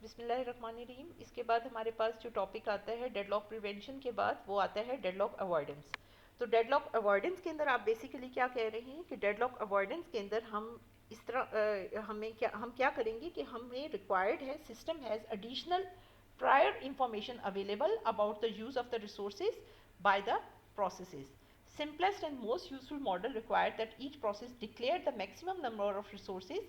बिस्मिल्लाहिर्रहमानिर्रहीम। इसके बाद हमारे पास जो टॉपिक आता है डेडलॉक प्रिवेंशन के बाद, वो आता है डेडलॉक अवॉइडेंस। तो डेडलॉक अवॉइडेंस के अंदर आप बेसिकली क्या कह रहे हैं कि डेडलॉक अवॉइडेंस के अंदर हम इस तरह हम क्या करेंगे कि हमें रिक्वायर्ड है system has additional prior information available about the use of the resources by the processes. Simplest and most useful model required that each process declare the maximum number of resources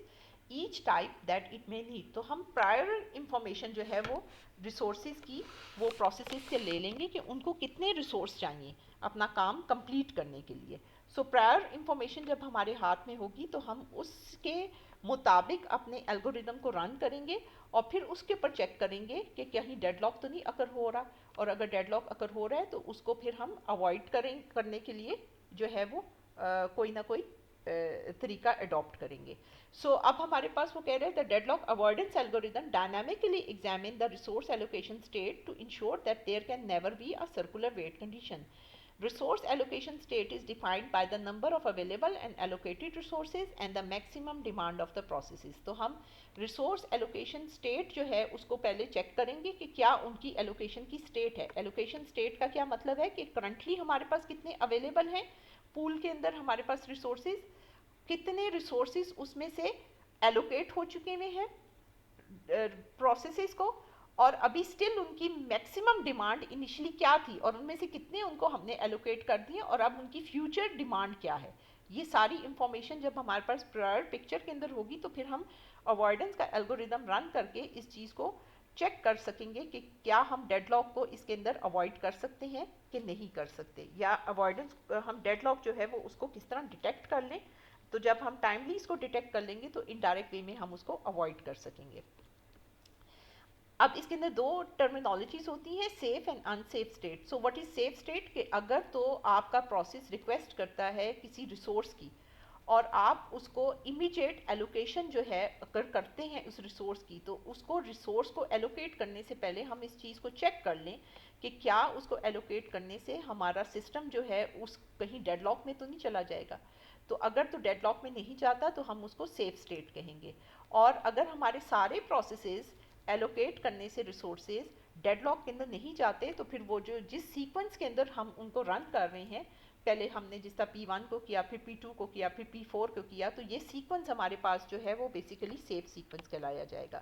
each type that it may need. तो हम prior information जो है वो resources की वो processes से ले लेंगे कि उनको कितने रिसोर्स चाहिए अपना काम कंप्लीट करने के लिए। सो प्रायर इंफॉर्मेशन जब हमारे हाथ में होगी तो हम उसके मुताबिक अपने एल्गोरिदम को रन करेंगे और फिर उसके ऊपर चेक करेंगे कि कहीं डेडलॉक तो नहीं अकर हो रहा, और अगर डेडलॉक अकर हो रहा है तो उसको फिर हम अवॉइड करने के लिए जो है वो कोई ना कोई तरीका अडॉप्ट करेंगे। सो अब हमारे पास वो कह रहे हैं the deadlock avoidance algorithm dynamically examine the resource allocation state to ensure that there can never be a circular wait condition. Resource allocation state is defined by the number of available and allocated resources and the maximum demand of the processes. तो हम resource allocation state जो है उसको पहले check करेंगे कि क्या उनकी allocation की state है. allocation state का क्या मतलब है कि currently हमारे पास कितने available हैं pool के अंदर हमारे पास resources, कितने resources उसमें से allocate हो चुके हुए हैं प्रोसेसेस को, और अभी स्टिल उनकी मैक्सिमम डिमांड इनिशियली क्या थी और उनमें से कितने उनको हमने एलोकेट कर दिए और अब उनकी फ्यूचर डिमांड क्या है. ये सारी इंफॉर्मेशन जब हमारे पास प्रायर पिक्चर के अंदर होगी तो फिर हम अवॉइडेंस का एल्गोरिदम रन करके इस चीज़ को चेक कर सकेंगे कि क्या हम डेडलॉक को इसके अंदर अवॉइड कर सकते हैं कि नहीं कर सकते, या अवॉइडेंस हम डेडलॉक जो है वो उसको किस तरह डिटेक्ट कर लें. तो जब हम टाइमली इसको डिटेक्ट कर लेंगे तो इनडायरेक्ट वे में हम उसको अवॉइड कर सकेंगे. अब इसके अंदर दो टर्मिनोलॉजीज होती हैं, safe and unsafe state. So what is safe state कि अगर तो आपका प्रोसेस रिक्वेस्ट करता है किसी रिसोर्स की और आप उसको इमीडिएट एलोकेशन जो है अगर करते हैं उस रिसोर्स की, तो उसको रिसोर्स को एलोकेट करने से पहले हम इस चीज़ को चेक कर लें कि क्या उसको एलोकेट करने से हमारा सिस्टम जो है उस कहीं डेडलॉक में तो नहीं चला जाएगा. तो अगर तो डेडलॉक में नहीं जाता तो हम उसको सेफ स्टेट कहेंगे. और अगर हमारे सारे प्रोसेसेस एलोकेट करने से रिसोर्सेज डेडलॉक के अंदर नहीं जाते तो फिर वो जो जिस सीक्वेंस के अंदर हम उनको रन कर रहे हैं, पहले हमने जिस तरह P1 को किया, फिर P2 को किया, फिर P4 को किया, तो ये सीक्वेंस हमारे पास जो है वो बेसिकली सेफ सीक्वेंस कहलाया जाएगा.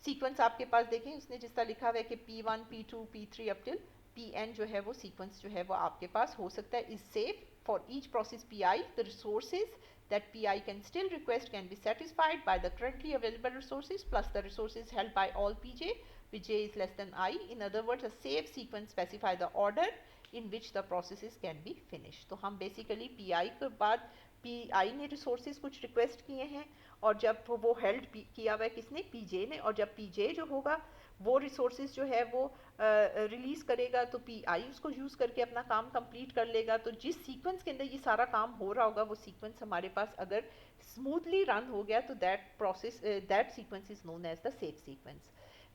सीक्वेंस आपके पास देखें उसने जिस तरह लिखा हुआ है कि P1 P2 P3 up till Pn जो है वो सीक्वेंस जो है वो आपके पास हो सकता है. Is safe for each process Pi the resources that Pi can still request can be satisfied by the currently available resources plus the resources held by all Pj, which j is less than I. In other words, a safe sequence specify the order in which the processes can be finished. तो हम basically Pi के बाद Pi ने resources कुछ request किए हैं और जब वो held किया हुआ है किसने, Pj ने, और जब Pj जो होगा वो रिसोर्सेज जो है वो रिलीज़ करेगा तो Pi उसको यूज़ करके अपना काम कंप्लीट कर लेगा. तो जिस सीक्वेंस के अंदर ये सारा काम हो रहा होगा वो सीक्वेंस हमारे पास अगर स्मूथली रन हो गया तो that sequence is known as the safe sequence.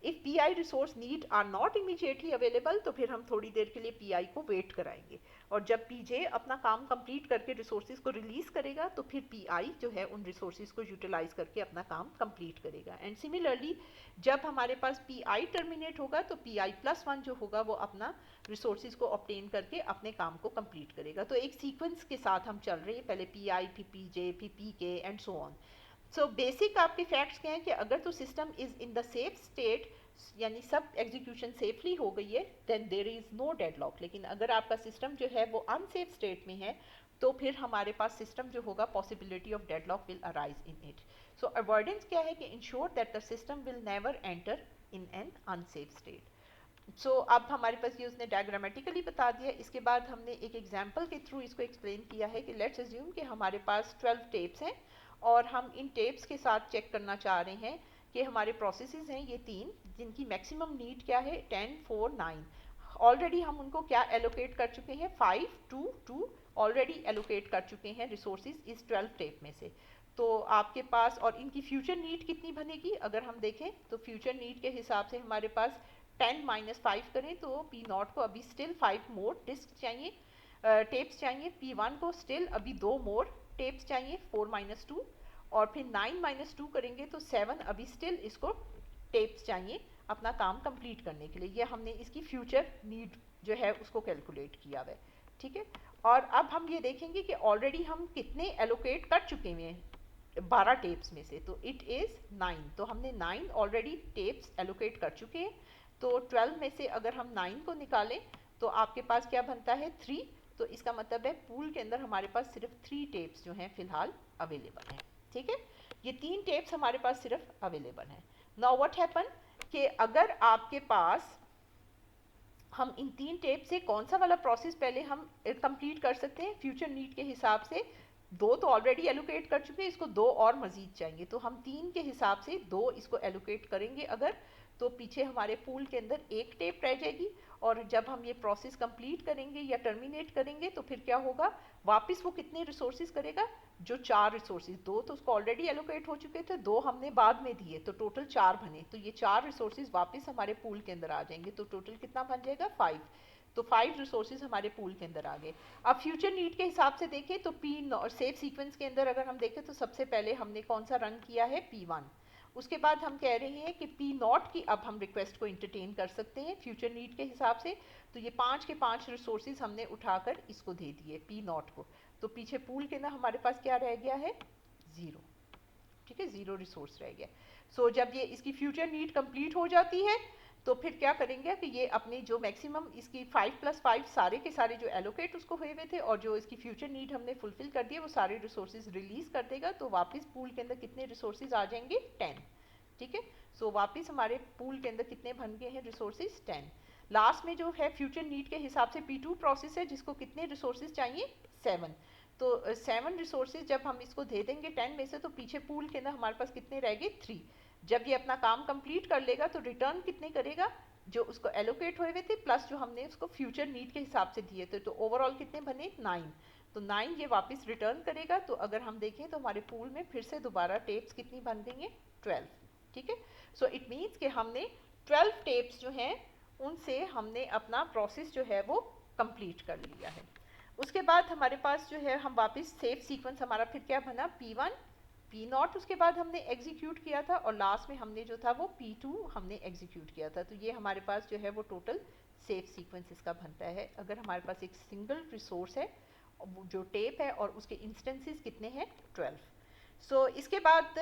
If Pi resource need are not immediately available तो फिर हम थोड़ी देर के लिए Pi को वेट कराएंगे, और जब Pj अपना काम कंप्लीट करके रिसोर्सेज को रिलीज करेगा तो फिर Pi जो है उन रिसोर्सेज को यूटिलाइज करके अपना काम कंप्लीट करेगा. एंड सिमिलरली जब हमारे पास Pi टर्मिनेट होगा तो Pi+1 जो होगा वो अपना रिसोर्सेज को ऑब्टेन करके अपने काम को कंप्लीट करेगा. तो एक सीक्वेंस के साथ हम चल रहे हैं, पहले Pi फिर Pj फिर Pk and so on. So basic आपके फैक्ट्स क्या हैं कि अगर तो system is in the safe state यानी सब एग्जीक्यूशन सेफली हो गई है then there is no deadlock. लेकिन अगर आपका सिस्टम जो है वो अनसेफ स्टेट में है तो फिर हमारे पास सिस्टम जो होगा possibility of deadlock will arise in it. So avoidance क्या है कि ensure that the system will never enter in an unsafe state. So अब हमारे पास ये उसने डायग्रामेटिकली बता दिया. इसके बाद हमने एक एग्जांपल के थ्रू इसको एक्सप्लेन किया है कि लेट्स अज्यूम कि हमारे पास 12 टेप्स हैं और हम इन टेप्स के साथ चेक करना चाह रहे हैं कि हमारे प्रोसेसेस हैं ये तीन जिनकी मैक्सिमम नीड क्या है 10 4 9. ऑलरेडी हम उनको क्या एलोकेट कर चुके हैं 5 2 2 ऑलरेडी एलोकेट कर चुके हैं रिसोर्सेज इस 12 टेप में से. तो आपके पास और इनकी फ्यूचर नीड कितनी बनेगी अगर हम देखें तो फ्यूचर नीड के हिसाब से हमारे पास 10 -5 करें तो P0 को अभी स्टिल 5 मोर डिस्क चाहिए, टेप्स चाहिए. P1 को स्टिल अभी 2 मोर टेप्स चाहिए 4 -2, और फिर 9 -2 करेंगे तो 7 अभी स्टिल इसको टेप्स चाहिए अपना काम कंप्लीट करने के लिए। ये हमने इसकी फ्यूचर नीड जो है उसको कैलकुलेट किया हुआ है, ठीक है। और अब हम ये देखेंगे कि ऑलरेडी हम कितने एलोकेट कर चुके हैं 12 टेप्स में से, तो इट इज़ 9। तो हमने 9 ऑलरेडी टेप्स एलोकेट कर चुके हैं। तो 12 में से अगर हम 9 को निकालें तो आपके पास क्या बनता है 3। तो इसका मतलब है पूल के अंदर हमारे पास सिर्फ 3 टेप्स जो हैं फिलहाल अवेलेबल हैं, ठीक है। ये 3 टेप्स हमारे पास सिर्फ अवेलेबल हैं। नाउ व्हाट हैपन कि अगर आपके पास हम इन 3 टेप से कौन सा वाला प्रोसेस पहले हम कंप्लीट कर सकते हैं फ्यूचर नीड के हिसाब से। 2 तो ऑलरेडी एलोकेट कर चुके हैं, इसको 2 और मजीद चाहिए, तो हम 3 के हिसाब से 2 इसको एलोकेट करेंगे अगर, तो पीछे हमारे पूल के अंदर 1 टेप रह जाएगी। और जब हम ये प्रोसेस कंप्लीट करेंगे या टर्मिनेट करेंगे तो फिर क्या होगा, वापस वो कितने रिसोर्सेज करेगा, जो 4 रिसोर्सेज, 2 तो उसको ऑलरेडी एलोकेट हो चुके थे, 2 हमने बाद में दिए, तो टोटल 4 बने। तो ये 4 रिसोर्सेज वापस हमारे पूल के अंदर आ जाएंगे, तो टोटल कितना बन जाएगा 5। तो 5 रिसोर्सेज हमारे पूल के अंदर आ गए। अब फ्यूचर नीड के हिसाब से देखें तो सेव सीक्वेंस के अंदर अगर हम देखें तो सबसे पहले हमने कौन सा रन किया है P1। उसके बाद हम कह रहे हैं कि P0 की अब हम रिक्वेस्ट को इंटरटेन कर सकते हैं फ्यूचर नीड के हिसाब से। तो ये 5 के 5 रिसोर्सेज हमने उठाकर इसको दे दिए P0 को। तो पीछे पूल के अंदर हमारे पास क्या रह गया है 0, ठीक है, 0 रिसोर्स रह गया। सो जब ये इसकी फ्यूचर नीड कंप्लीट हो जाती है तो फिर क्या करेंगे कि ये अपने जो मैक्सिमम इसकी 5+5 सारे के सारे जो एलोकेट उसको हुए हुए थे और जो इसकी फ्यूचर नीड हमने फुलफिल कर दिए वो सारे रिसोर्सेज रिलीज कर देगा। तो वापस पूल के अंदर कितने रिसोर्सेज आ जाएंगे 10, ठीक है। सो वापस हमारे पूल के अंदर कितने बन गए हैं रिसोर्सेज 10। लास्ट में जो है फ्यूचर नीड के हिसाब से P2 प्रोसेस है जिसको कितने रिसोर्सेज चाहिए 7। तो 7 रिसोर्सेज जब हम इसको दे देंगे 10 में से तो पीछे पूल के अंदर हमारे पास कितने रह गए 3। जब ये अपना काम कंप्लीट कर लेगा तो रिटर्न कितने करेगा, जो उसको एलोकेट हुए थे प्लस जो हमने उसको फ्यूचर नीड के हिसाब से दिए थे, तो ओवरऑल कितने बने 9। तो 9 ये वापस रिटर्न करेगा। तो अगर हम देखें तो हमारे पूल में फिर से दोबारा टेप्स कितनी बन गई हैं 12, ठीक है। सो इट मीन्स कि हमने 12 टेप्स जो हैं उनसे हमने अपना प्रोसेस जो है वो कंप्लीट कर लिया है। उसके बाद हमारे पास जो है हम वापस सेव सीक्वेंस हमारा फिर क्या बना P1 P0 उसके बाद हमने एग्जीक्यूट किया था और लास्ट में हमने जो था वो P2 हमने एग्जीक्यूट किया था। तो ये हमारे पास जो है वो टोटल सेव सीक्वेंस इसका बनता है अगर हमारे पास एक सिंगल रिसोर्स है जो टेप है और उसके इंस्टेंसेस कितने हैं 12। सो इसके बाद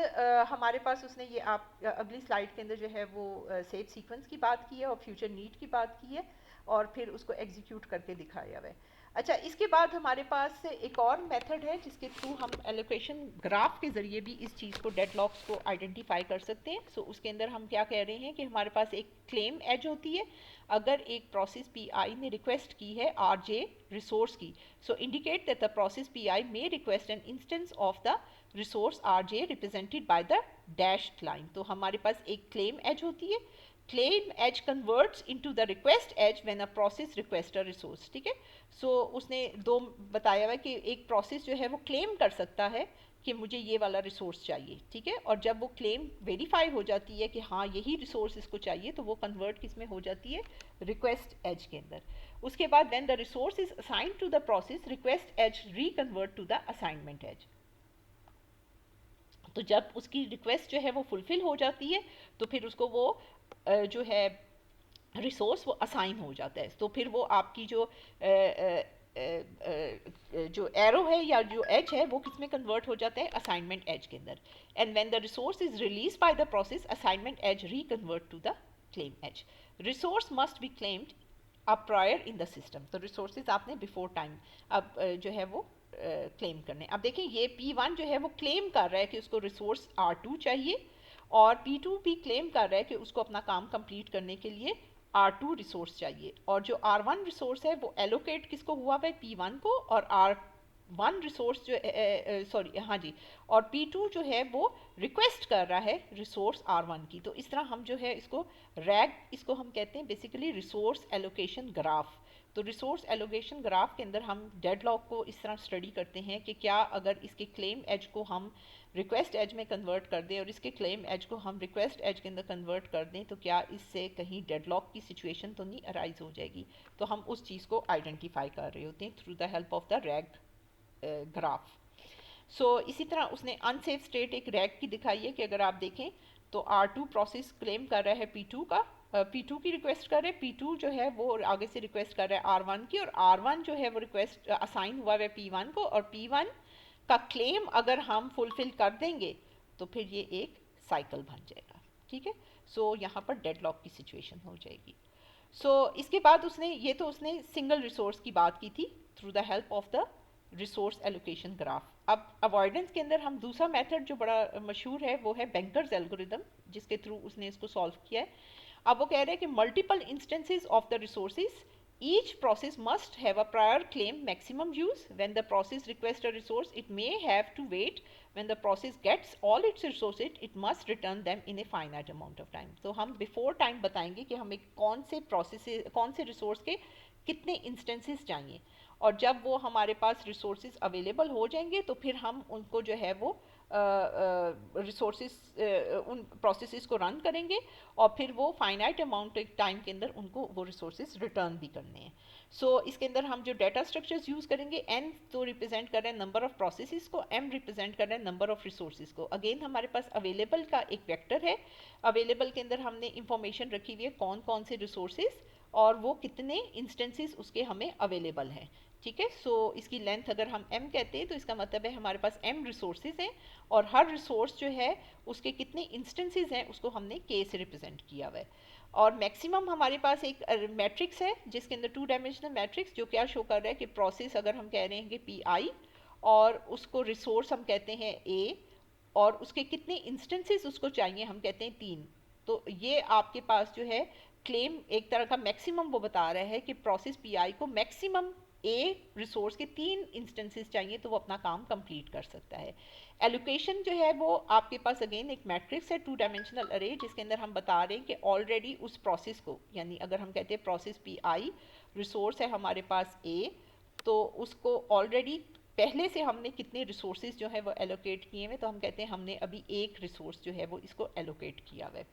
हमारे पास उसने ये आप अगली स्लाइड के अंदर जो है वो सेव सीक्वेंस की बात की है और फ्यूचर नीड की बात की है और फिर उसको एग्जीक्यूट करके दिखाया हुआ है। अच्छा, इसके बाद हमारे पास एक और मेथड है जिसके थ्रू हम एलोकेशन ग्राफ के ज़रिए भी इस चीज़ को डेडलॉक्स को आइडेंटिफाई कर सकते हैं। सो उसके अंदर हम क्या कह रहे हैं कि हमारे पास एक क्लेम एज होती है। अगर एक प्रोसेस PI ने रिक्वेस्ट की है RJ रिसोर्स की, so indicate that the process PI may request an instance of the resource RJ represented by the dashed line. तो हमारे पास एक क्लेम एज होती है। Claim edge converts into the request edge when a process request a resource, ठीक है। सो उसने दो बताया हुआ कि एक प्रोसेस जो है वो क्लेम कर सकता है कि मुझे ये वाला रिसोर्स चाहिए, ठीक है। और जब वो क्लेम वेरीफाई हो जाती है कि हाँ यही रिसोर्स इसको चाहिए तो वो कन्वर्ट किस में हो जाती है रिक्वेस्ट एज के अंदर। उसके बाद when the resource is assigned to the process request edge reconvert to the assignment edge. तो जब उसकी रिक्वेस्ट जो है वो फुलफिल हो जाती है तो फिर उसको वो जो है रिसोर्स वो असाइन हो जाता है। तो फिर वो आपकी जो एरो है या जो एज है वो किस में कन्वर्ट हो जाता है असाइनमेंट एज के अंदर। And when the resource is release by the process assignment edge reconvert to the claim edge. Resource must be claimed अब प्रायर इन द सिस्टम। तो रिसोर्सेज आपने बिफोर टाइम अब जो है वो क्लेम करने। अब देखिए ये P1 जो है वो क्लेम कर रहा है कि उसको रिसोर्स R2 चाहिए और P2 भी क्लेम कर रहा है कि उसको अपना काम कंप्लीट करने के लिए R2 रिसोर्स चाहिए। और जो R1 रिसोर्स है वो एलोकेट किसको हुआ है P1 को, और R1 रिसोर्स जो सॉरी हाँ जी, और P2 जो है वो रिक्वेस्ट कर रहा है रिसोर्स R1 की। तो इस तरह हम जो है इसको रैग इसको हम कहते हैं बेसिकली रिसोर्स एलोकेशन ग्राफ। तो रिसोर्स एलोकेशन ग्राफ के अंदर हम डेडलॉक को इस तरह स्टडी करते हैं कि क्या अगर इसके क्लेम एज को हम रिक्वेस्ट एज में कन्वर्ट कर दें और इसके क्लेम एज को हम रिक्वेस्ट एज के अंदर कन्वर्ट कर दें तो क्या इससे कहीं डेडलॉक की सिचुएशन तो नहीं अराइज हो जाएगी। तो हम उस चीज़ को आइडेंटिफाई कर रहे होते हैं through the help of the RAG graph. So इसी तरह उसने अनसेफ स्टेट एक रैग की दिखाई है कि अगर आप देखें तो R2 प्रोसेस क्लेम कर रहा है P2 का, P2 की रिक्वेस्ट कर रहे हैं, P2 जो है वो आगे से रिक्वेस्ट कर रहा है R1 की, और R1 जो है वो रिक्वेस्ट असाइन हुआ है P1 को, और P1 का क्लेम अगर हम फुलफिल कर देंगे तो फिर ये एक साइकिल बन जाएगा, ठीक है। सो यहाँ पर डेडलॉक की सिचुएशन हो जाएगी। इसके बाद उसने सिंगल रिसोर्स की बात की थी through the help of the resource allocation graph. अब अवॉइडेंस के अंदर हम दूसरा मेथड जो बड़ा मशहूर है वो है बैंकर्स एल्गोरिदम, जिसके थ्रू उसने इसको सॉल्व किया है। अब वो कह रहे हैं कि multiple instances of the resources, each process must have a prior claim maximum use. When the process requests a resource, it may have to wait. When the process gets all its resources, it must return them in a finite amount of time. तो हम before time बताएंगे कि हमें कौन से resource के कितने instances चाहिए, और जब वो हमारे पास रिसोर्सेज अवेलेबल हो जाएंगे तो फिर हम उनको जो है वो उन प्रोसेसेस को रन करेंगे, और फिर वो फाइनाइट अमाउंट टाइम के अंदर उनको वो रिसोर्सेज रिटर्न भी करने हैं। इसके अंदर हम जो डाटा स्ट्रक्चर्स यूज़ करेंगे, n तो रिप्रेजेंट कर रहे हैं नंबर ऑफ प्रोसेसेस को, m रिप्रेजेंट कर रहे हैं नंबर ऑफ रिसोर्सेज को। अगेन हमारे पास अवेलेबल का एक वेक्टर है, अवेलेबल के अंदर हमने इंफॉर्मेशन रखी हुई है कौन कौन से रिसोर्सेज और वो कितने इंस्टेंसेस उसके हमें अवेलेबल हैं, ठीक है। इसकी लेंथ अगर हम m कहते हैं तो इसका मतलब है हमारे पास m रिसोर्सेज हैं, और हर रिसोर्स जो है उसके कितने इंस्टेंसेस हैं उसको हमने k से रिप्रेजेंट किया हुआ है। और मैक्सिमम हमारे पास एक मैट्रिक्स है जिसके अंदर 2 डायमेंशनल मैट्रिक्स, जो क्या शो कर रहा है कि प्रोसेस अगर हम कह रहे हैं कि PI, और उसको रिसोर्स हम कहते हैं A, और उसके कितने इंस्टेंसेस उसको चाहिए हम कहते हैं 3। तो ये आपके पास जो है क्लेम एक तरह का मैक्सिमम वो बता रहा है कि प्रोसेस PI को मैक्सिमम A रिसोर्स के 3 इंस्टेंसेस चाहिए तो वो अपना काम कंप्लीट कर सकता है। एलोकेशन जो है वो आपके पास अगेन एक मैट्रिक्स है 2 डायमेंशनल अरे, जिसके अंदर हम बता रहे हैं कि ऑलरेडी उस प्रोसेस को, यानी अगर हम कहते हैं प्रोसेस PI रिसोर्स है हमारे पास A, तो उसको ऑलरेडी पहले से हमने कितने रिसोर्सेज जो है वो एलोकेट किए हुए, तो हम कहते हैं हमने अभी एक रिसोर्स जो है वो इसको एलोकेट किया हुआ है।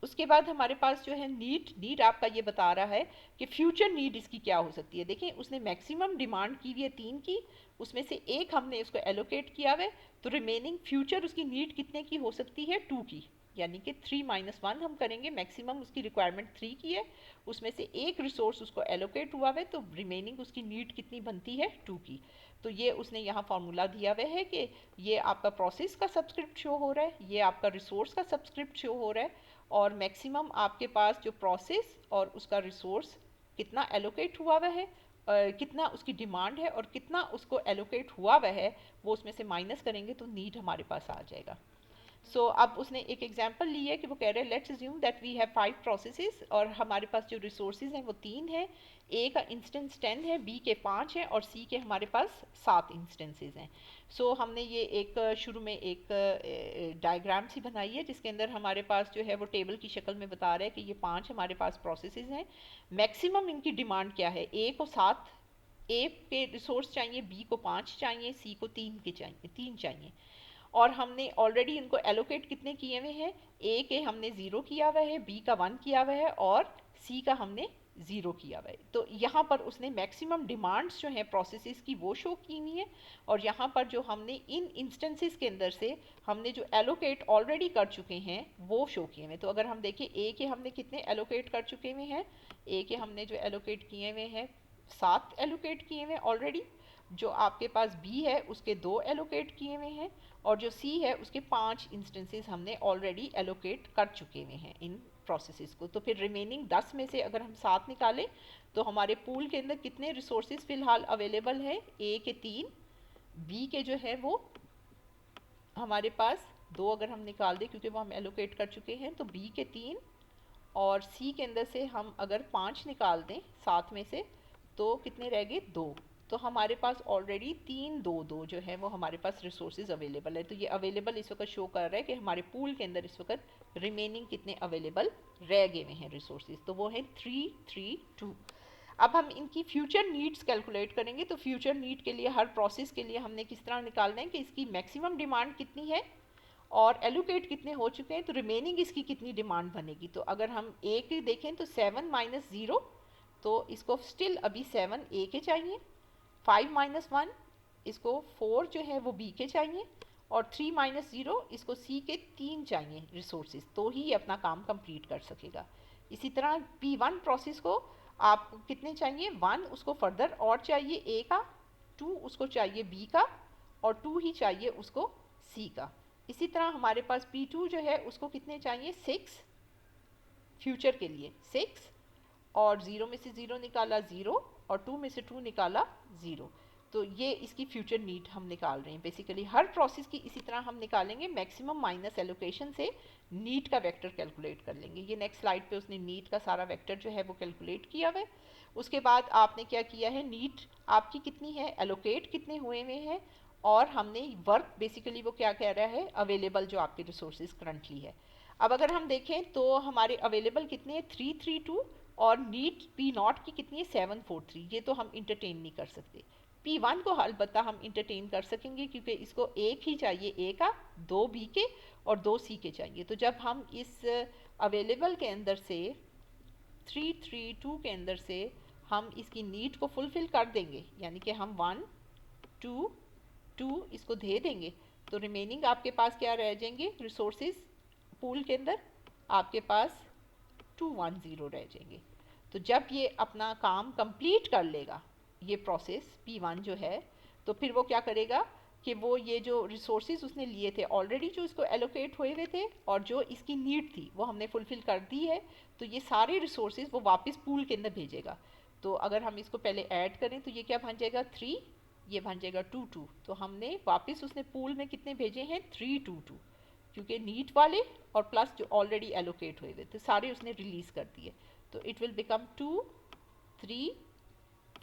उसके बाद हमारे पास जो है नीड आपका ये बता रहा है कि फ्यूचर नीड इसकी क्या हो सकती है। देखिए उसने मैक्सिमम डिमांड की हुई है 3 की, उसमें से एक हमने इसको एलोकेट किया हुआ है, तो रिमेनिंग फ्यूचर उसकी नीड कितने की हो सकती है 2 की, यानी कि 3-1 हम करेंगे। मैक्सिमम उसकी रिक्वायरमेंट 3 की है, उसमें से एक रिसोर्स उसको एलोकेट हुआ है, तो रिमेनिंग उसकी नीड कितनी बनती है 2 की। तो ये उसने यहाँ फार्मूला दिया हुआ है कि ये आपका प्रोसेस का सब्सक्रिप्ट शो हो रहा है, ये आपका रिसोर्स का सब्सक्रिप्ट शो हो रहा है, और मैक्सिमम आपके पास जो प्रोसेस और उसका रिसोर्स कितना एलोकेट हुआ हुआ है, कितना उसकी डिमांड है और कितना उसको एलोकेट हुआ हुआ है, वो उसमें से माइनस करेंगे तो नीड हमारे पास आ जाएगा। अब उसने एक एग्जांपल ली है कि वो कह रहे हैं let's assume that we have 5 processes, और हमारे पास जो रिसोर्सेज हैं वो 3 हैं। ए का इंस्टेंस 10 है, बी के 5 हैं, और सी के हमारे पास 7 इंस्टेंसेस हैं। हमने ये एक शुरू में एक डायग्राम सी बनाई है जिसके अंदर हमारे पास जो है वो टेबल की शक्ल में बता रहा है कि ये 5 हमारे पास प्रोसेसेस हैं। मैक्सिमम इनकी डिमांड क्या है, ए को 7 ए के रिसोर्स चाहिए, बी को 5 चाहिए, सी को 3 चाहिए, और हमने ऑलरेडी इनको एलोकेट कितने किए हुए हैं, ए के हमने 0 किया हुआ है, बी का 1 किया हुआ है, और सी का हमने 0 किया हुआ है। तो यहाँ पर उसने मैक्सिमम डिमांड्स जो हैं प्रोसेसेस की वो शो की हुई हैं, और यहाँ पर जो हमने इन इंस्टेंसेस के अंदर से हमने जो एलोकेट ऑलरेडी कर चुके हैं वो शो किए हुए। तो अगर हम देखें ए के हमने कितने एलोकेट कर चुके हुए हैं, ए के हमने जो एलोकेट किए हुए हैं 7 एलोकेट किए हुए ऑलरेडी, जो आपके पास बी है उसके 2 एलोकेट किए हुए हैं, और जो सी है उसके 5 इंस्टेंसेस हमने ऑलरेडी एलोकेट कर चुके हुए हैं इन प्रोसेसेस को। तो फिर रिमेनिंग 10 में से अगर हम 7 निकालें तो हमारे पूल के अंदर कितने रिसोर्सेज फिलहाल अवेलेबल है, ए के 3, बी के जो है वो हमारे पास 2 अगर हम निकाल दें क्योंकि वो हम एलोकेट कर चुके हैं, तो बी के 3 और सी के अंदर से हम अगर 5 निकाल दें 7 में से तो कितने रह गए 2। तो हमारे पास ऑलरेडी 3-2-2 जो है वो हमारे पास रिसोर्सेज अवेलेबल है। तो ये अवेलेबल इस वक्त शो कर रहा है कि हमारे पूल के अंदर इस वक्त रिमेनिंग कितने अवेलेबल रह गए हुए हैं रिसोर्सेज, तो वो है 3-3-2। अब हम इनकी फ्यूचर नीड्स कैलकुलेट करेंगे। तो फ्यूचर नीड के लिए हर प्रोसेस के लिए हमने किस तरह निकालना है कि इसकी मैक्सिमम डिमांड कितनी है और एलोकेट कितने हो चुके हैं, तो रिमेनिंग इसकी कितनी डिमांड बनेगी। तो अगर हम ए की देखें तो 7 - 0, तो इसको स्टिल अभी 7 ए के चाहिए, 5 - 1 इसको 4 जो है वो बी के चाहिए, और 3 माइनस 0 इसको सी के 3 चाहिए रिसोर्सेज, तो ही ये अपना काम कंप्लीट कर सकेगा। इसी तरह P1 प्रोसेस को आप कितने चाहिए 1, उसको फर्दर और चाहिए A का, 2 उसको चाहिए B का, और 2 ही चाहिए उसको C का। इसी तरह हमारे पास P2 जो है उसको कितने चाहिए 6, फ्यूचर के लिए 6, और 0 में से 0 निकाला 0, और 2 में से 2 निकाला 0। तो ये इसकी फ्यूचर नीड हम निकाल रहे हैं। बेसिकली हर प्रोसेस की इसी तरह हम निकालेंगे, मैक्सिमम माइनस एलोकेशन से नीड का वेक्टर कैलकुलेट कर लेंगे। ये नेक्स्ट स्लाइड पे उसने नीड का सारा वेक्टर जो है वो कैलकुलेट किया हुआ है। उसके बाद आपने क्या किया है, नीड आपकी कितनी है, एलोकेट कितने हुए हैं, और हमने वर्क बेसिकली वो क्या कह रहा है, अवेलेबल जो आपके रिसोर्सेज करंटली है। अब अगर हम देखें तो हमारे अवेलेबल कितने हैं 332, और नीड पी नॉट की कितनी है 743। ये तो हम इंटरटेन नहीं कर सकते। P1 को अलबत्ता हम इंटरटेन कर सकेंगे क्योंकि इसको एक ही चाहिए A का, 2 B के और 2 C के चाहिए। तो जब हम इस अवेलेबल के अंदर से 332 के अंदर से हम इसकी नीड को फुलफिल कर देंगे, यानी कि हम 1 2 2 इसको दे देंगे, तो रिमेनिंग आपके पास क्या रह जाएंगे रिसोर्सेज पूल के अंदर, आपके पास 210 रह जाएंगे। तो जब ये अपना काम कंप्लीट कर लेगा ये प्रोसेस P1 जो है, तो फिर वो क्या करेगा कि वो ये जो रिसोर्सेज उसने लिए थे ऑलरेडी, जो इसको एलोकेट हुए हुए थे और जो इसकी नीड थी वो हमने फुलफिल कर दी है, तो ये सारे रिसोर्सेज वो वापस पूल के अंदर भेजेगा। तो अगर हम इसको पहले ऐड करें तो ये क्या बन जाएगा 3, ये बन जाएगा 2 2। तो हमने वापस उसने पूल में कितने भेजे हैं 3 2 2, क्योंकि नीड वाले और प्लस जो ऑलरेडी एलोकेट हुए थे सारे उसने रिलीज कर दिए। तो it will become 2 3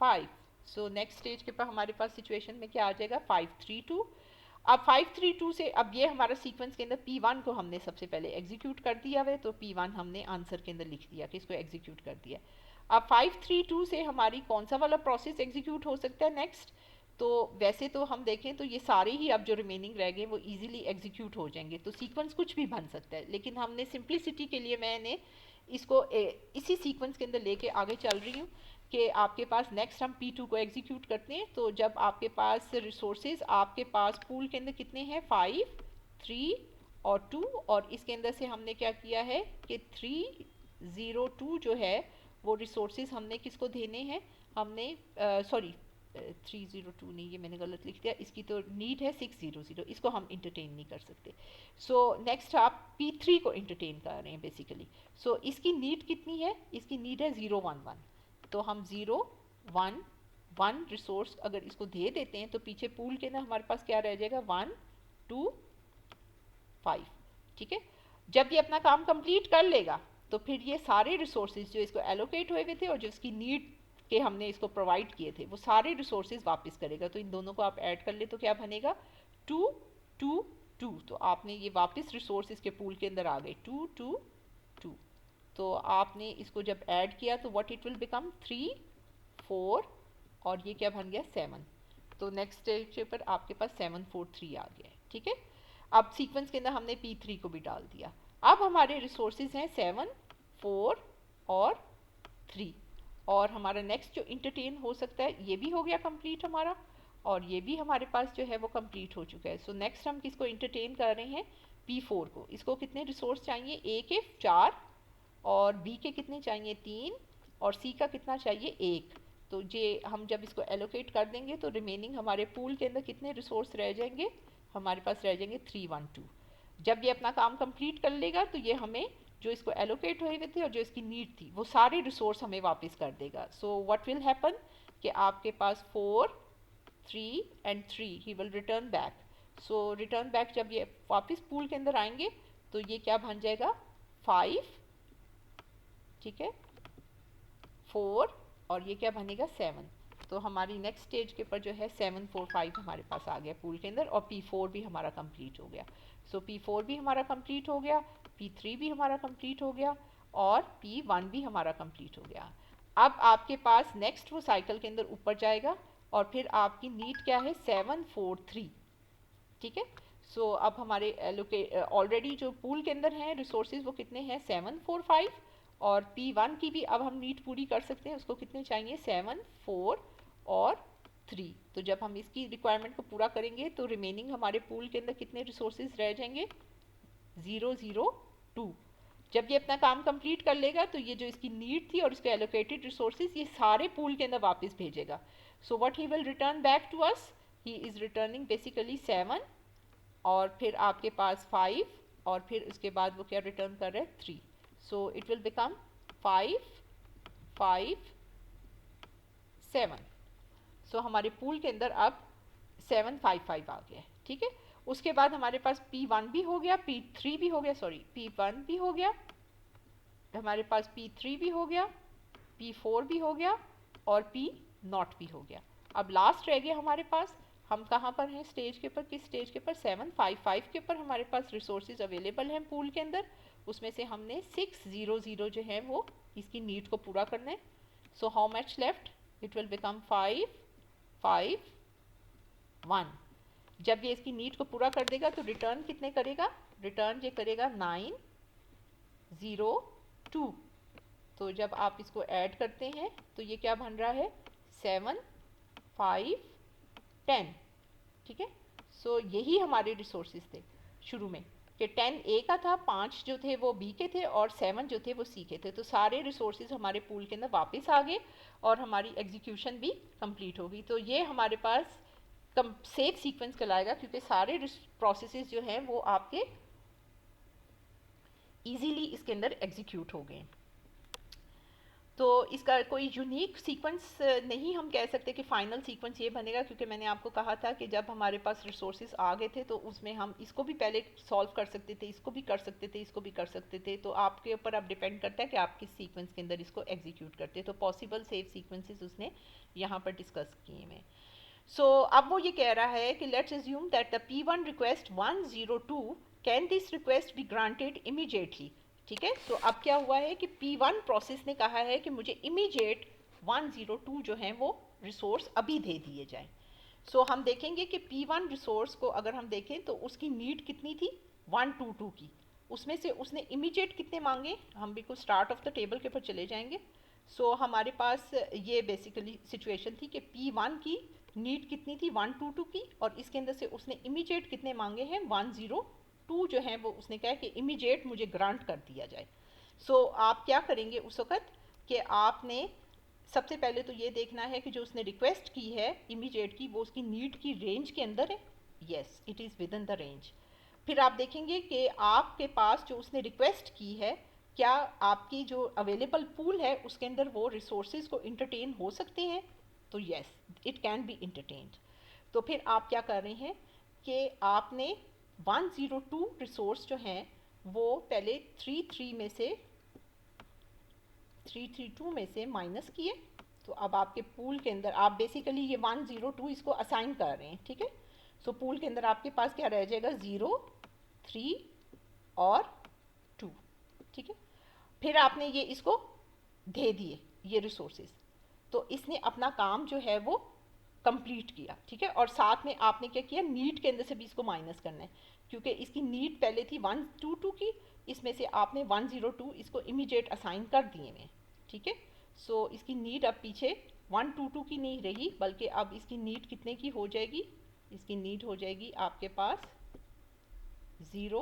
5। So next stage के पर हमारे पास सिचुएशन में क्या आ जाएगा 5 3 2। अब 5 3 2 से अब ये हमारा सीक्वेंस के अंदर P1 को हमने सबसे पहले एग्जीक्यूट कर दिया है, तो P1 हमने आंसर के अंदर लिख दिया कि इसको एग्जीक्यूट कर दिया। अब 5 3 2 से हमारी कौन सा वाला प्रोसेस एग्जीक्यूट हो सकता है नेक्स्ट, तो वैसे तो हम देखें तो ये सारे ही अब जो रिमेनिंग रह गए वो इजीली एग्जीक्यूट हो जाएंगे, तो सीक्वेंस कुछ भी बन सकता है, लेकिन हमने सिंप्लिसिटी के लिए मैंने इसको इसी सीक्वेंस के अंदर लेके आगे चल रही हूँ कि आपके पास नेक्स्ट हम P2 को एग्जीक्यूट करते हैं। तो जब आपके पास रिसोर्सेज आपके पास पूल के अंदर कितने हैं 5 3 और 2, और इसके अंदर से हमने क्या किया है कि 302 जो है वो रिसोर्सेज हमने किसको देने हैं, हमने सॉरी 302 नहीं, ये मैंने गलत लिख दिया, इसकी तो नीड है 600, इसको हम इंटरटेन नहीं कर सकते। सो नेक्स्ट आप P3 को इंटरटेन कर रहे हैं बेसिकली। सो इसकी नीड कितनी है, इसकी नीड है 011, तो हम 011 रिसोर्स अगर इसको दे देते हैं तो पीछे पूल के अंदर हमारे पास क्या रह जाएगा 1 2 5। ठीक है, जब ये अपना काम कंप्लीट कर लेगा तो फिर ये सारे रिसोर्सेज जो इसको एलोकेट हुए थे और जो इसकी नीड के हमने इसको प्रोवाइड किए थे वो सारे रिसोर्सेज वापस करेगा। तो इन दोनों को आप ऐड कर ले तो क्या बनेगा 2 2 2। तो आपने ये वापस रिसोर्सेज के पूल के अंदर आ गए 2 2 2। तो आपने इसको जब ऐड किया तो व्हाट इट विल बिकम 3 4, और ये क्या बन गया 7। तो नेक्स्ट स्टेज पर आपके पास 7 4 3 आ गया है। ठीक है, अब सीक्वेंस के अंदर हमने P3 को भी डाल दिया। अब हमारे रिसोर्सेज हैं 7 4 और 3, और हमारा नेक्स्ट जो इंटरटेन हो सकता है ये भी हो गया कंप्लीट हमारा, और ये भी हमारे पास जो है वो कंप्लीट हो चुका है। सो नेक्स्ट हम किसको इंटरटेन कर रहे हैं P4 को। इसको कितने रिसोर्स चाहिए, A के 4 और B के कितने चाहिए 3 और C का कितना चाहिए 1। तो ये हम जब इसको एलोकेट कर देंगे तो रिमेनिंग हमारे पूल के अंदर कितने रिसोर्स रह जाएंगे, हमारे पास रह जाएंगे 312। जब ये अपना काम कंप्लीट कर लेगा तो ये हमें जो इसको एलोकेट हुए थे और जो इसकी नीड थी वो सारे रिसोर्स हमें वापस कर देगा। सो व्हाट विल हैपन कि आपके पास 4 3 and 3 he will return back. So return back जब ये वापस पूल के अंदर आएंगे तो ये क्या बन जाएगा 5, ठीक है 4, और ये क्या बनेगा 7। तो हमारी नेक्स्ट स्टेज के ऊपर जो है 7 4 5 हमारे पास आ गया पूल के अंदर, और P4 भी हमारा कंप्लीट हो गया। सो P4 भी हमारा कंप्लीट हो गया, P3 भी हमारा कंप्लीट हो गया, और P1 भी हमारा कंप्लीट हो गया। अब आपके पास नेक्स्ट वो साइकिल के अंदर ऊपर जाएगा, और फिर आपकी नीड क्या है 7 4 3। ठीक है, सो अब हमारे ऑलरेडी जो पूल के अंदर हैं रिसोर्सेज वो कितने हैं 7 4 5, और P1 की भी अब हम नीड पूरी कर सकते हैं, उसको कितने चाहिए 7 4 और 3। तो जब हम इसकी रिक्वायरमेंट को पूरा करेंगे तो रिमेनिंग हमारे पूल के अंदर कितने रिसोर्सेज रह जाएंगे? 0 0 2। जब ये अपना काम कंप्लीट कर लेगा तो ये जो इसकी नीड थी और इसके एलोकेटेड रिसोर्सेज ये सारे पूल के अंदर वापस भेजेगा। So what he will return back to us, he is returning basically 7 और फिर आपके पास 5 और फिर उसके बाद वो क्या रिटर्न कर रहा है? 3। So it will become 5 5 7। सो हमारे पूल के अंदर अब 755 आ गया है, ठीक है। उसके बाद हमारे पास P1 भी हो गया, P3 भी हो गया, सॉरी P1 भी हो गया, हमारे पास P3 भी हो गया, P4 भी हो गया और P0 भी हो गया। अब लास्ट रह गया हमारे पास, हम कहाँ पर हैं स्टेज के ऊपर? किस स्टेज के ऊपर? 755 के ऊपर हमारे पास रिसोर्सेज अवेलेबल हैं पूल के अंदर। उसमें से हमने 600 जो है वो इसकी नीड को पूरा करना है। So how much left? It will become 5 5 1। जब ये इसकी नीड को पूरा कर देगा तो रिटर्न कितने करेगा? रिटर्न ये करेगा 9 0 2। तो जब आप इसको ऐड करते हैं तो ये क्या बन रहा है? 7 5 10, ठीक है। सो यही हमारे रिसोर्सेज थे शुरू में कि 10 ए का था, 5 जो थे वो बी के थे और 7 जो थे वो सी के थे। तो सारे रिसोर्सेज हमारे पूल के अंदर वापस आ गए और हमारी एग्जीक्यूशन भी कंप्लीट हो गई। तो ये हमारे पास सेफ सीक्वेंस कहलाएगा क्योंकि सारे प्रोसेसेस जो हैं वो आपके इजीली इसके अंदर एग्जीक्यूट हो गए। तो इसका कोई यूनिक सीक्वेंस नहीं हम कह सकते कि फाइनल सीक्वेंस ये बनेगा, क्योंकि मैंने आपको कहा था कि जब हमारे पास रिसोर्सेज आ गए थे तो उसमें हम इसको भी पहले सॉल्व कर सकते थे, इसको भी कर सकते थे, इसको भी कर सकते थे। तो आपके ऊपर अब डिपेंड करता है कि आप किस सीक्वेंस के अंदर इसको एग्जीक्यूट करते। तो पॉसिबल सेफ सीक्वेंसेस उसने यहाँ पर डिस्कस किए हैं। सो अब वो ये कह रहा है कि let's assume that the P1 request 102 can this request be granted immediately, ठीक है। तो अब क्या हुआ है कि P1 प्रोसेस ने कहा है कि मुझे इमीडिएट 102 जो है वो रिसोर्स अभी दे दिए जाए। सो हम देखेंगे कि P1 रिसोर्स को अगर हम देखें तो उसकी नीड कितनी थी? 122 की। उसमें से उसने इमीडिएट कितने मांगे? हम बिल्कुल स्टार्ट ऑफ द टेबल के ऊपर चले जाएंगे। सो हमारे पास ये बेसिकली सिचुएशन थी कि P1 की नीड कितनी थी? 122 की, और इसके अंदर से उसने इमीडिएट कितने मांगे हैं? 102 जो है वो उसने कहा कि इमीडिएट मुझे ग्रांट कर दिया जाए। सो आप क्या करेंगे उस वक़्त कि आपने सबसे पहले तो ये देखना है कि जो उसने रिक्वेस्ट की है इमीडिएट की वो उसकी नीड की रेंज के अंदर है। Yes, it is with in the range. फिर आप देखेंगे कि आपके पास जो उसने रिक्वेस्ट की है क्या आपकी जो अवेलेबल पूल है उसके अंदर वो रिसोर्सेज को इंटरटेन हो सकते हैं? तो yes, it can be entertained. तो फिर आप क्या कर रहे हैं कि आपने 102 रिसोर्स जो हैं वो पहले 332 में से माइनस किए। तो अब आपके पूल के अंदर आप बेसिकली ये 102 इसको असाइन कर रहे हैं, ठीक है। सो पूल के अंदर आपके पास क्या रह जाएगा? 0 3 और 2, ठीक है। फिर आपने ये इसको दे दिए ये रिसोर्सेज, तो इसने अपना काम जो है वो कंप्लीट किया, ठीक है। और साथ में आपने क्या किया? नीड के अंदर से भी इसको माइनस करना है, क्योंकि इसकी नीड पहले थी 122 की, इसमें से आपने 102 इसको इमीडिएट असाइन कर दिए हैं, ठीक है। सो इसकी नीड अब पीछे 122 की नहीं रही, बल्कि अब इसकी नीड कितने की हो जाएगी? इसकी नीड हो जाएगी आपके पास 0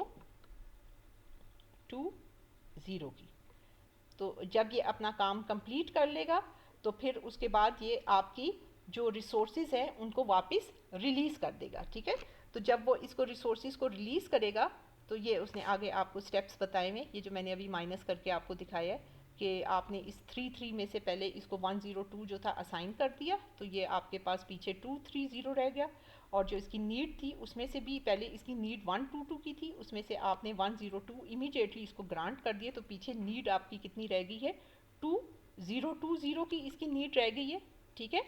2 0 की। तो जब ये अपना काम कंप्लीट कर लेगा तो फिर उसके बाद ये आपकी जो रिसोर्सेज हैं उनको वापस रिलीज़ कर देगा, ठीक है। तो जब वो इसको रिसोर्सेज को रिलीज़ करेगा तो ये उसने आगे आपको स्टेप्स बताए हुए, ये जो मैंने अभी माइनस करके आपको दिखाया है कि आपने इस 3 में से पहले इसको 102 जो था असाइन कर दिया, तो ये आपके पास पीछे 230 रह गया। और जो इसकी नीड थी उसमें से भी पहले इसकी नीड 122 की थी, उसमें से आपने 102 इमीडिएटली इसको ग्रांट कर दिए, तो पीछे नीड आपकी कितनी रह गई है? 2020 की इसकी नीड रह गई है, ठीक है।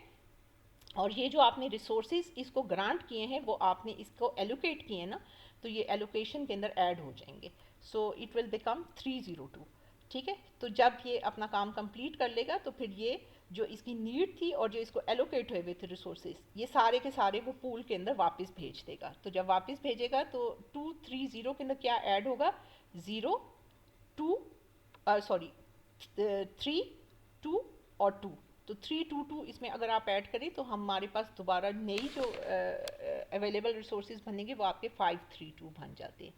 और ये जो आपने रिसोर्सेज इसको ग्रांट किए हैं वो आपने इसको एलोकेट किए हैं ना, तो ये एलोकेशन के अंदर ऐड हो जाएंगे। सो इट विल बिकम 302, ठीक है। तो जब ये अपना काम कंप्लीट कर लेगा तो फिर ये जो इसकी नीड थी और जो इसको एलोकेट हुए हुए थे रिसोर्सेज, ये सारे के सारे वो पूल के अंदर वापस भेज देगा। तो जब वापस भेजेगा तो 230 के अंदर क्या ऐड होगा? 0 2 3 2 और 2, तो 322 इसमें अगर आप ऐड करें तो हमारे पास दोबारा नई जो अवेलेबल रिसोर्सेज बनेंगे वो आपके 532 बन जाते हैं।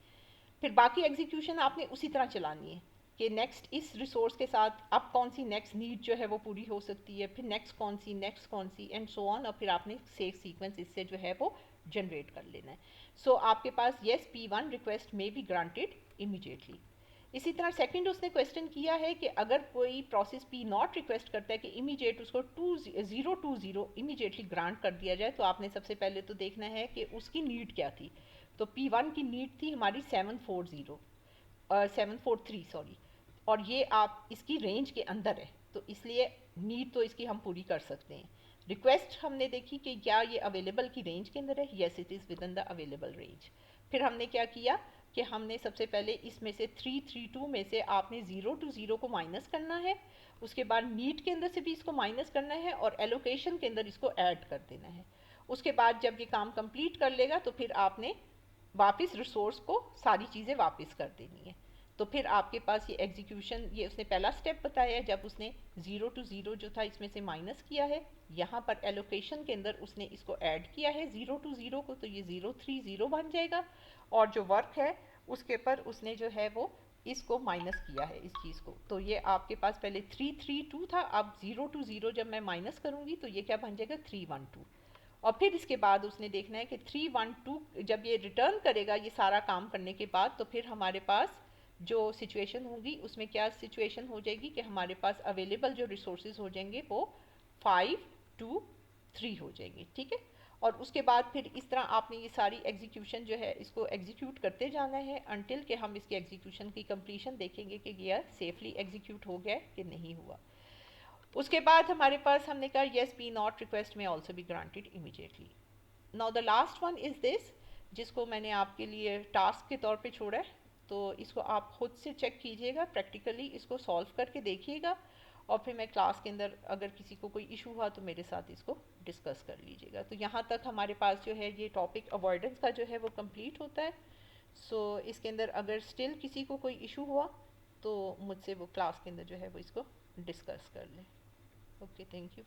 फिर बाकी एग्जीक्यूशन आपने उसी तरह चलानी है कि नेक्स्ट इस रिसोर्स के साथ अब कौन सी नेक्स्ट नीड जो है वो पूरी हो सकती है, फिर नेक्स्ट कौन सी एंड सो ऑन, और फिर आपने सेव सीक्वेंस इससे जो है वो जनरेट कर लेना है। सो आपके पास येस P1 रिक्वेस्ट में बी ग्रांटेड इमीडिएटली। इसी तरह सेकंड उसने क्वेश्चन किया है कि अगर कोई प्रोसेस पी नॉट रिक्वेस्ट करता है कि इमीडिएट उसको 2020 इमीडिएटली ग्रांट कर दिया जाए, तो आपने सबसे पहले तो देखना है कि उसकी नीड क्या थी। तो P1 की नीड थी हमारी 743 सॉरी, और ये आप इसकी रेंज के अंदर है, तो इसलिए नीड तो इसकी हम पूरी कर सकते हैं। रिक्वेस्ट हमने देखी कि क्या ये अवेलेबल की रेंज के अंदर है, yes it is with in the available range. फिर हमने क्या किया कि हमने सबसे पहले इसमें से 332 में से आपने 0 to 0 को माइनस करना है, उसके बाद नीड के अंदर से भी इसको माइनस करना है और एलोकेशन के अंदर इसको ऐड कर देना है। उसके बाद जब ये काम कंप्लीट कर लेगा तो फिर आपने वापस रिसोर्स को सारी चीज़ें वापस कर देनी है। तो फिर आपके पास ये एग्जीक्यूशन, ये उसने पहला स्टेप बताया है जब उसने 0 to 0 जो था इसमें से माइनस किया है, यहाँ पर एलोकेशन के अंदर उसने इसको ऐड किया है 0 to 0 को, तो ये 030 बन जाएगा, और जो वर्क है उसके पर उसने जो है वो इसको माइनस किया है इस चीज़ को। तो ये आपके पास पहले 332 था, अब 0 to 0 जब मैं माइनस करूँगी तो ये क्या बन जाएगा 312। और फिर इसके बाद उसने देखना है कि 312 जब ये रिटर्न करेगा ये सारा काम करने के बाद, तो फिर हमारे पास जो सिचुएशन होगी उसमें क्या सिचुएशन हो जाएगी कि हमारे पास अवेलेबल जो रिसोर्सेज हो जाएंगे वो 523 हो जाएंगे, ठीक है। और उसके बाद फिर इस तरह आपने ये सारी एग्जीक्यूशन जो है इसको एग्जीक्यूट करते जाना है अनटिल कि हम इसके एग्जीक्यूशन की कंप्लीशन देखेंगे कि ये सेफली एग्जीक्यूट हो गया कि नहीं हुआ। उसके बाद हमारे पास हमने कहा येस P नॉट रिक्वेस्ट में also be granted immediately. Now the last one is this, जिसको मैंने आपके लिए टास्क के तौर पे छोड़ा है, तो इसको आप खुद से चेक कीजिएगा, प्रैक्टिकली इसको सॉल्व करके देखिएगा, और फिर मैं क्लास के अंदर अगर किसी को कोई इशू हुआ तो मेरे साथ इसको डिस्कस कर लीजिएगा। तो यहाँ तक हमारे पास जो है ये टॉपिक अवॉइडेंस का जो है वो कंप्लीट होता है। सो इसके अंदर अगर स्टिल किसी को कोई इशू हुआ तो मुझसे वो क्लास के अंदर जो है वो इसको डिस्कस कर लें। Okay, thank you.